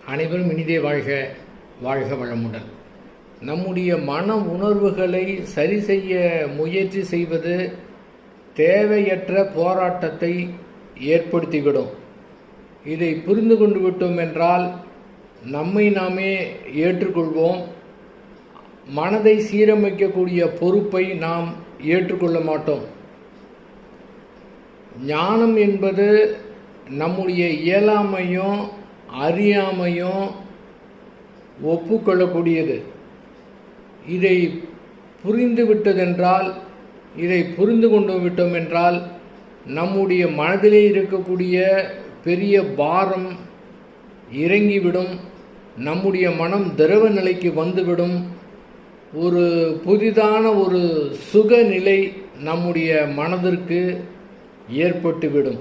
அனைவரும் இனிதே வாழ்க, வாழ்க வளமுடன். நம்முடைய மன உணர்வுகளை சரி செய்ய முயற்சி செய்வது தேவையற்ற போராட்டத்தை ஏற்படுத்திவிடும். இதை புரிந்து கொண்டு விட்டோம் என்றால் நம்மை நாமே ஏற்றுக்கொள்வோம். மனதை சீரமைக்கக்கூடிய பொறுப்பை நாம் ஏற்றுக்கொள்ள மாட்டோம். ஞானம் என்பது நம்முடைய இயலாமையும் அறியாமையும் ஒப்புக்கொள்ளக்கூடியது. இதை புரிந்து விட்டதென்றால், இதை புரிந்து கொண்டு விட்டோம் என்றால் நம்முடைய மனதிலே இருக்கக்கூடிய பெரிய பாரம் இறங்கிவிடும். நம்முடைய மனம் திரவ நிலைக்கு வந்துவிடும். ஒரு புதிதான ஒரு சுக நிலை நம்முடைய மனதிற்கு ஏற்பட்டுவிடும்.